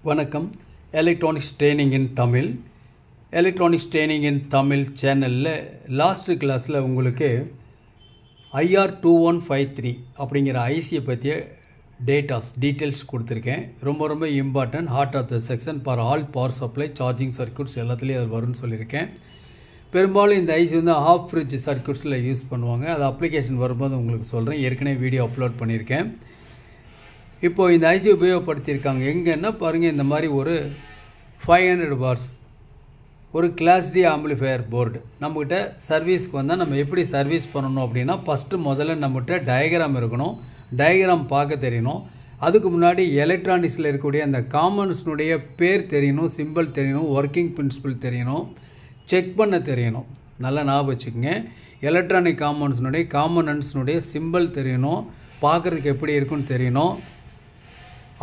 வணக்கம். Electronics training இன் Tamil. Electronics training இன் தமிழ் சேனலில் last கிளாஸில் உங்களுக்கு IR2153 அப்படிங்கிற ஐசியை பற்றிய டீட்டெயில்ஸ் கொடுத்துருக்கேன். ரொம்ப important, heart of the section for all power supply charging circuits எல்லாத்துலேயும் அது வரும்னு சொல்லியிருக்கேன். பெரும்பாலும் இந்த ஐசி வந்து ஹாஃப் ஃப்ரிட்ஜ் சர்க்யூட்ஸில் யூஸ் பண்ணுவாங்க. அது அப்ளிகேஷன் வரும்போது உங்களுக்கு சொல்கிறேன். ஏற்கனவே வீடியோ அப்லோட் பண்ணியிருக்கேன். இப்போது இந்த ஐசி உபயோகப்படுத்தியிருக்காங்க எங்கன்னா பாருங்கள், இந்த மாதிரி ஒரு 500 வாட்ஸ் ஒரு கிளாஸ் டி ஆம்பிளிஃபையர் போர்டு நம்மக்கிட்ட சர்வீஸ்க்கு வந்தால் நம்ம எப்படி சர்வீஸ் பண்ணணும் அப்படின்னா, முதல்ல நம்மகிட்ட டயக்ராம் இருக்கணும். டயக்ராம் பார்க்க தெரியணும். அதுக்கு முன்னாடி எலக்ட்ரானிக்ஸில் இருக்கக்கூடிய அந்த காமன்ஸ்னுடைய பேர் தெரியணும், சிம்பிள் தெரியணும், ஒர்க்கிங் பிரின்சிபல் தெரியணும், செக் பண்ண தெரியணும். நல்லா ஞாபகம் வச்சுக்கோங்க. எலக்ட்ரானிக் காம்பனன்ட்ஸ்னுடைய சிம்பிள் தெரியணும், பார்க்குறதுக்கு எப்படி இருக்குன்னு தெரியணும்,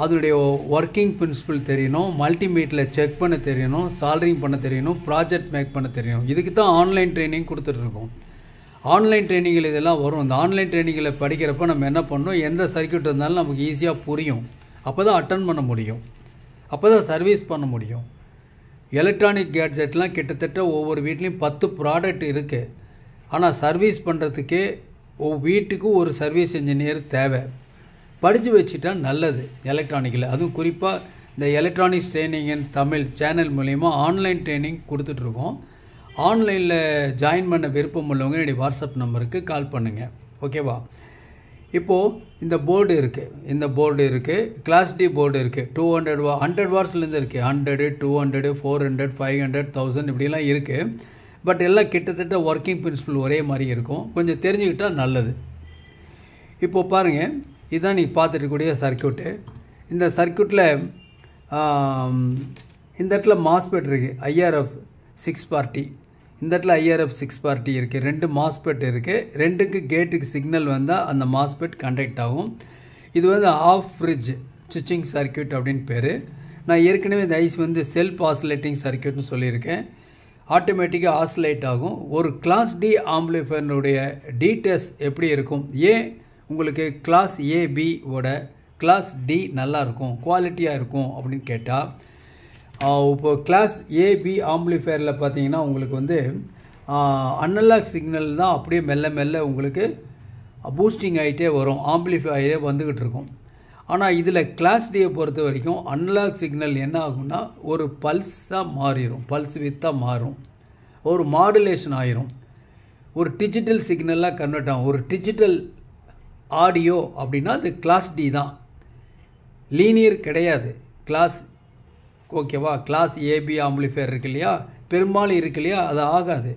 அதனுடைய ஒர்க்கிங் பிரின்சிபல் தெரியணும், மல்டிமீட்டரில் செக் பண்ண தெரியணும், சால்டரிங் பண்ண தெரியணும், ப்ராஜெக்ட் மேக் பண்ண தெரியணும். இதுக்கு தான் ஆன்லைன் ட்ரைனிங் கொடுத்துட்ருக்கோம். ஆன்லைன் ட்ரைனிங்கில் இதெல்லாம் வரும். இந்த ஆன்லைன் ட்ரைனிங்கில் படிக்கிறப்ப நம்ம என்ன பண்ணணும், எந்த சர்க்யூட் இருந்தாலும் நமக்கு ஈஸியாக புரியும். அப்போ தான் அட்டன் பண்ண முடியும், அப்போ தான் சர்வீஸ் பண்ண முடியும். எலக்ட்ரானிக் கேட்ஜெட்லாம் கிட்டத்தட்ட ஒவ்வொரு வீட்லேயும் 10 ப்ராடக்ட் இருக்குது. ஆனால் சர்வீஸ் பண்ணுறதுக்கே வீட்டுக்கு ஒரு சர்வீஸ் இன்ஜினியர் தேவை. படித்து வச்சுட்டா நல்லது எலக்ட்ரானிக்கில். அதுவும் குறிப்பாக இந்த எலக்ட்ரானிக்ஸ் ட்ரைனிங் இன் தமிழ் சேனல் மூலிமா ஆன்லைன் ட்ரைனிங் கொடுத்துட்ருக்கோம். ஆன்லைனில் ஜாயின் பண்ண விருப்பம் உள்ளவங்க என்னுடைய வாட்ஸ்அப் நம்பருக்கு கால் பண்ணுங்கள். ஓகேவா? இப்போது இந்த போர்டு இருக்குது, கிளாஸ் டி போர்டு இருக்குது. 100 வாட்ஸ்லேருந்து இருக்குது. 100, 200, 400, 500, 1000 இப்படிலாம் இருக்குது. பட் எல்லாம் கிட்டத்தட்ட ஒர்க்கிங் பிரின்சிபல் ஒரே மாதிரி இருக்கும். கொஞ்சம் தெரிஞ்சுக்கிட்டால் நல்லது. இப்போது பாருங்கள், இதுதான் நீங்கள் பார்த்துருக்கக்கூடிய சர்க்யூட்டு. இந்த சர்க்யூட்டில் இந்த இடத்துல மாஸ்பெட் இருக்குது, IRF 640. இந்த இடத்துல IRF 640 இருக்குது. 2 மாஸ்பெட் இருக்குது. 2க்கு கேட்டுக்கு சிக்னல் வந்தால் அந்த மாஸ்பெட் கண்டக்ட் ஆகும். இது வந்து ஆஃப் ஃப்ரிட்ஜ் சுவிட்சிங் சர்க்யூட் அப்படின்னு பேர். நான் ஏற்கனவே இந்த ஐசி வந்து செல்ஃப் ஆசிலேட்டிங் சர்க்யூட்னு சொல்லியிருக்கேன். ஆட்டோமேட்டிக்காக ஆசிலேட் ஆகும். ஒரு கிளாஸ் டி ஆம்பிளிஃபையருடைய டீட்டெயில்ஸ் எப்படி இருக்கும், ஏன் உங்களுக்கு கிளாஸ் ஏபியோட கிளாஸ் டி நல்லாயிருக்கும், குவாலிட்டியாக இருக்கும் அப்படின்னு கேட்டால், இப்போ கிளாஸ் ஏபி ஆம்பிளிஃபையரில் பார்த்தீங்கன்னா உங்களுக்கு வந்து அனலாக் சிக்னல் தான் அப்படியே மெல்ல உங்களுக்கு பூஸ்டிங் ஆகிட்டே வரும், ஆம்பிளிஃபை ஆகிட்டே வந்துக்கிட்டு இருக்கும். ஆனால் இதில் கிளாஸ் டியை பொறுத்த வரைக்கும் அனலாக் சிக்னல் என்ன ஆகும்னா ஒரு பல்ஸாக மாறிடும், பல்ஸ் வித்தாக மாறும், ஒரு மாடுலேஷன் ஆயிரும், ஒரு டிஜிட்டல் சிக்னலாக கன்வெர்ட் ஆகும். ஒரு டிஜிட்டல் ஆடியோ அப்படின்னா அது கிளாஸ் டி தான், லீனியர் கிடையாது கிளாஸ். ஓகேவா? கிளாஸ் ஏபி ஆம்பிளிஃபையர் இருக்கு இல்லையா, பெரும்பாலும் இருக்கு இல்லையா, அது ஆகாது.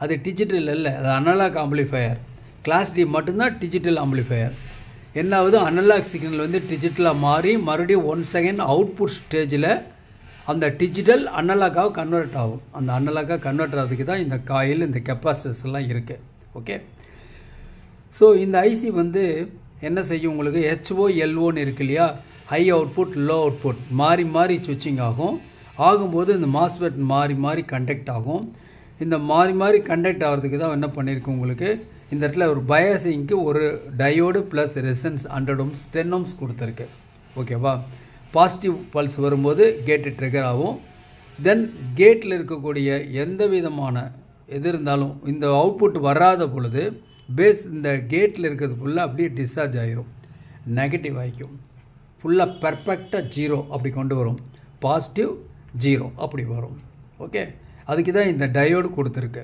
அது டிஜிட்டல் இல்லை, அது அனலாக் ஆம்பிளிஃபையர். கிளாஸ் டி மட்டும்தான் டிஜிட்டல் ஆம்பிளிஃபையர். என்னாவது அனலாக் சிக்னல் வந்து டிஜிட்டலாக மாறி மறுபடியும் 1 செகண்ட் அவுட்புட் ஸ்டேஜில் அந்த டிஜிட்டல் அனலாக்காக கன்வெர்ட் ஆகும். அந்த அனலாக்காக கன்வெர்ட் ஆகிறதுக்கு தான் இந்த காயில், இந்த கெப்பாசிட்டர்ஸ் எல்லாம் இருக்குது. ஓகே. ஸோ இந்த ஐசி வந்து என்ன செய்யும், உங்களுக்கு HOLOன்னு இருக்கு இல்லையா, ஹை அவுட்புட் லோ அவுட்புட் மாறி சுவிட்சிங் ஆகும்போது இந்த மாஸ்பெட் மாறி கண்டக்ட் ஆகும். இந்த மாறி கண்டக்ட் ஆகிறதுக்கு தான் என்ன பண்ணியிருக்கு, உங்களுக்கு இந்த இடத்துல ஒரு பயாசிங்க்கு ஒரு டயோடு ப்ளஸ் ரெசன்ஸ் 100 ohms 10 ohms கொடுத்துருக்கு. ஓகேவா? பாசிட்டிவ் பல்ஸ் வரும்போது கேட்டு ட்ரிகர் ஆகும். தென் கேட்டில் இருக்கக்கூடிய எந்த விதமான எது இருந்தாலும் இந்த அவுட்புட் வராத பொழுது பேஸ் இந்த கேட்டில் இருக்கிறது ஃபுல்லாக அப்படியே டிஸ்சார்ஜ் ஆகிரும், நெகட்டிவ் ஆகிக்கும். ஃபுல்லாக பர்ஃபெக்டாக 0 அப்படி கொண்டு வரும், பாசிட்டிவ் 0 அப்படி வரும். ஓகே. அதுக்கு தான் இந்த டயோடு கொடுத்துருக்கு.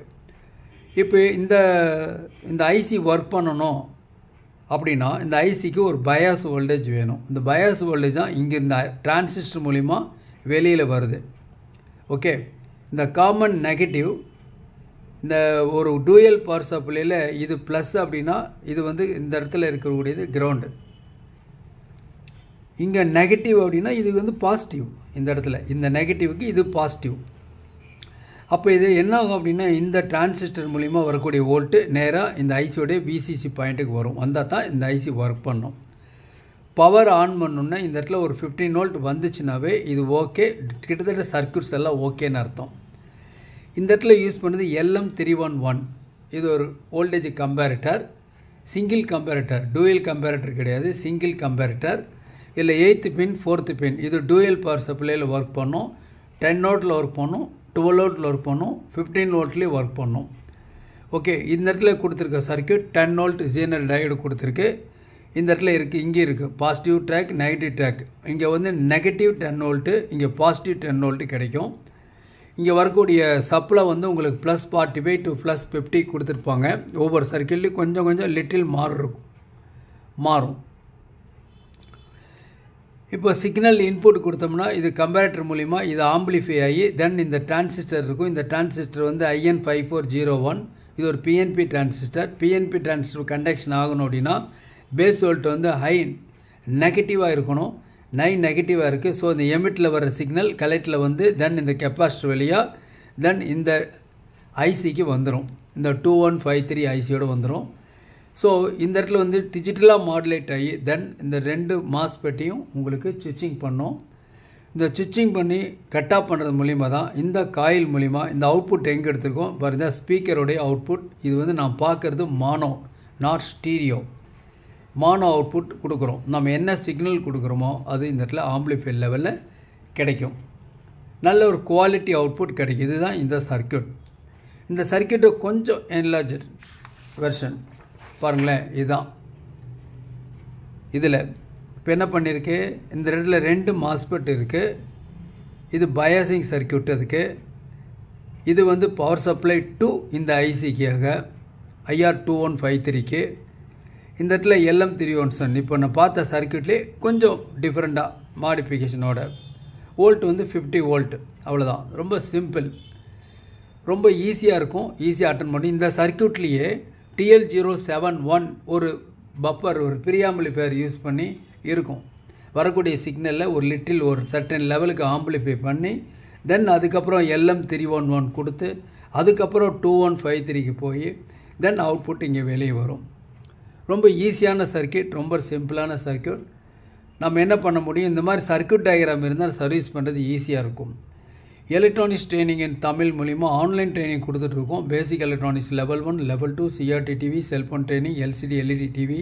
இப்போ இந்த ஐசி ஒர்க் பண்ணணும் அப்படின்னா இந்த ஐசிக்கு ஒரு பயாஸ் வோல்டேஜ் வேணும். இந்த பயாஸ் வோல்டேஜ் தான் இங்கே இந்த டிரான்சிஸ்டர் மூலிமா வெளியில் வருது. ஓகே. இந்த காமன் நெகட்டிவ், இந்த ஒரு டூயல் பவர் சப்ளையில் இது ப்ளஸ் அப்படின்னா இது வந்து இந்த இடத்துல இருக்கக்கூடியது கிரவுண்டு, இங்கே நெகட்டிவ் அப்படின்னா இது வந்து பாசிட்டிவ். இந்த இடத்துல இந்த நெகட்டிவுக்கு இது பாசிட்டிவ். அப்போ இது என்ன ஆகும் அப்படின்னா இந்த டிரான்சிஸ்டர் மூலிமா வரக்கூடிய வோல்ட்டு நேராக இந்த ஐசியோடைய VCC பாயிண்ட்டுக்கு வரும். வந்தால் தான் இந்த ஐசி ஒர்க் பண்ணும். பவர் ஆன் பண்ணணுன்னா இந்த இடத்துல ஒரு 15 volt வந்துச்சுனாவே இது ஓகே, கிட்டத்தட்ட சர்க்யூட்ஸ் எல்லாம் ஓகேன்னு அர்த்தம். இந்த இடத்துல யூஸ் பண்ணுறது LM311. இது ஒரு voltage comparator, single comparator, dual comparator கிடையாது, சிங்கிள் கம்பேரிட்டர். இல்லை 8th பின் 4th பின் இது டூயல் பவர் சப்ளையில் ஒர்க் பண்ணும். 10 வோல்ட்டில் ஒர்க் பண்ணும், 12 வோல்ட்டில் ஒர்க் பண்ணும், 15 வோல்ட்லேயும் ஒர்க் பண்ணும். ஓகே, இந்த இடத்துல கொடுத்துருக்க சர்க்யூட் 10 வோல்ட் ஜீனர் டயோடு கொடுத்துருக்கு. இந்த இடத்துல இருக்குது, இங்கே இருக்குது பாசிட்டிவ் ட்ராக் நெகட்டிவ் ட்ராக். இங்கே வந்து நெகட்டிவ் 10 வோல்ட்டு, இங்கே பாசிட்டிவ் 10 வோல்ட்டு கிடைக்கும். இங்கே வரக்கூடிய சப்ளை வந்து உங்களுக்கு +45 to +50 கொடுத்துருப்பாங்க. ஒவ்வொரு சர்க்கிள்லேயும் கொஞ்சம் கொஞ்சம் லிட்டில் மாறும். இப்போ சிக்னல் இன்புட் கொடுத்தோம்னா இது கம்பேரட்டர் மூலிமா இது ஆம்பிளிஃபை ஆகி தென் இந்த டிரான்சிஸ்டர் இருக்கும். இந்த டிரான்சிஸ்டர் வந்து IN5401, இது ஒரு PNP transistor. PNP transistor conduction ஆகணும் அப்படின்னா பேஸ் வோல்ட் வந்து ஹை நெகட்டிவாக இருக்கணும். நெகட்டிவாக இருக்குது. ஸோ இந்த எமிட்டில் வர சிக்னல் கலெக்டில் வந்து தென் இந்த கெப்பாசிட்டர் வழியாக தென் இந்த ஐசிக்கு வந்துடும். இந்த 2153 ஐசியோடு வந்துடும். ஸோ இந்த இடத்துல வந்து டிஜிட்டலாக மாடுலேட் ஆகி தென் இந்த 2 மாஸ்பெட்டையும் உங்களுக்கு சுவிட்சிங் பண்ணோம். இந்த சுவிட்சிங் பண்ணி கட் ஆஃப் பண்ணுறது மூலிமா தான் இந்த காயில் மூலிமா இந்த அவுட்புட் எங்கே எடுத்துருக்கோம் பாருங்க, ஸ்பீக்கருடைய அவுட்புட். இது வந்து நான் பார்க்குறது மானோ நாட் ஸ்டீரியோ. மானோ அவுட்புட் கொடுக்குறோம். நம்ம என்ன சிக்னல் கொடுக்குறோமோ அது இந்த இடத்துல ஆம்பிளிஃபை லெவலில் கிடைக்கும். நல்ல ஒரு குவாலிட்டி அவுட்புட் கிடைக்கும். இதுதான் இந்த சர்க்யூட். இந்த சர்க்யூட்டை கொஞ்சம் என்லார்ஜ் வெர்ஷன் பாருங்களேன். இதுதான் இதில் இப்போ என்ன பண்ணியிருக்கு, இந்த இடத்துல 2 மாஸ்பெட் இருக்குது. இது பயாசிங் சர்க்யூட். அதுக்கு இது வந்து பவர் சப்ளை டு இந்த ஐசிக்காக IR2153க்கு. இந்த இடத்துல LM317 இப்போ நான் பார்த்த சர்க்யூட்லேயே கொஞ்சம் டிஃப்ரெண்ட்டாக மாடிஃபிகேஷனோட வோல்ட் வந்து 50 வோல்ட். அவ்வளோதான். ரொம்ப சிம்பிள், ரொம்ப ஈஸியாக இருக்கும். ஈஸியாக அட்டன் பண்ணி இந்த சர்க்யூட்லேயே TL071 ஒரு பப்பர் ஒரு ப்ரீஆம்பிளிஃபையர் யூஸ் பண்ணி இருக்கும். வரக்கூடிய சிக்னலில் ஒரு லிட்டில் ஒரு சர்டன் லெவலுக்கு ஆம்பிளிஃபை பண்ணி தென் அதுக்கப்புறம் LM311 கொடுத்து அதுக்கப்புறம் 2153க்கு போய் தென் அவுட்புட் இங்கே வெளியே வரும். ரொம்ப ஈஸியான சர்க்யூட், ரொம்ப சிம்பிளான சர்க்யூட். நம்ம என்ன பண்ண முடியும், இந்த மாதிரி சர்க்யூட் டயக்ராம் இருந்தால் சர்வீஸ் பண்ணுறது ஈஸியாக இருக்கும். எலக்ட்ரானிக்ஸ் ட்ரைனிங் இன் தமிழ் மூலிமா ஆன்லைன் ட்ரைனிங் கொடுத்துட்ருக்கோம். பேசிக் electronics level 1, level 2, CRT TV, cellphone training, LCD LED TV,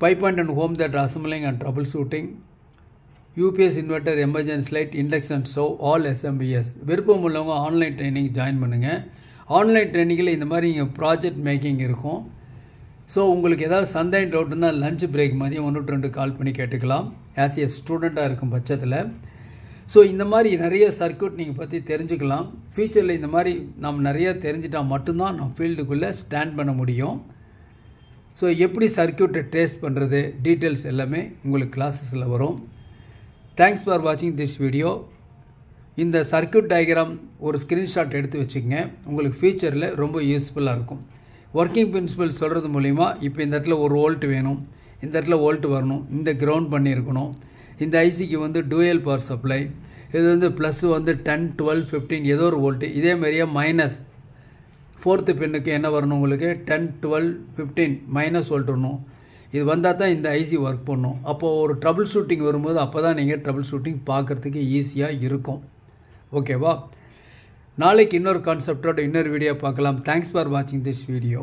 5-point and home theatre assembling and troubleshooting, UPS inverter, emergency light, induction stove, all SMBS. விருப்பம் உள்ளவங்க online training join பண்ணுங்கள். Online ட்ரைனிங்கில் இந்த மாதிரி இங்கே project making இருக்கும். So உங்களுக்கு ஏதாவது சந்தேகம் டவுட் இருந்தால் லஞ்ச் பிரேக் மதியம் 1 to 2 கால் பண்ணி கேட்டுக்கலாம் ஆஸ் ஏ ஸ்டூடெண்ட்டாக இருக்கும் பட்சத்தில். ஸோ இந்த மாதிரி நிறைய சர்க்யூட் நீங்கள் பற்றி தெரிஞ்சுக்கலாம். ஃபியூச்சரில் இந்த மாதிரி நம்ம நிறைய தெரிஞ்சிட்டால் மட்டும்தான் நம்ம ஃபீல்டுக்குள்ளே ஸ்டாண்ட் பண்ண முடியும். ஸோ எப்படி சர்க்யூட்டை ட்ரேஸ் பண்ணுறது டீட்டெயில்ஸ் எல்லாமே உங்களுக்கு கிளாஸஸில் வரும். தேங்க்ஸ் ஃபார் வாட்சிங் திஸ் வீடியோ. இந்த சர்க்யூட் டயக்ராம் ஒரு ஸ்க்ரீன்ஷாட் எடுத்து வச்சுக்கங்க. உங்களுக்கு ஃபியூச்சரில் ரொம்ப யூஸ்ஃபுல்லாக இருக்கும். ஒர்க்கிங் பிரின்சிபல் சொல்கிறது மூலிமா இப்போ இந்த இடத்துல 1 வோல்ட் வேணும், இந்த இடத்துல வோல்ட் வரணும், இந்த கிரவுண்ட் பண்ணியிருக்கணும். இந்த ஐசிக்கு வந்து டூயல் பவர் சப்ளை. இது வந்து ப்ளஸ் வந்து 10, 12, 15 ஏதோ ஒரு வோல்ட்டு. இதே மாதிரியே மைனஸ் 4th பின்னுக்கு என்ன வரணும் உங்களுக்கு 10, 12, 15 மைனஸ் வோல்ட் வரணும். இது வந்தால் தான் இந்த ஐசி ஒர்க் பண்ணும். அப்போது ஒரு ட்ரபிள் ஷூட்டிங் வரும்போது அப்போ தான் நீங்கள் ட்ரபிள் ஷூட்டிங் பார்க்குறதுக்கு ஈஸியாக இருக்கும். ஓகேவா? நாளைக்கு இன்னொரு கான்செப்டோட இன்னொரு வீடியோ பார்க்கலாம். தேங்க்ஸ் ஃபார் வாட்சிங் திஸ் வீடியோ.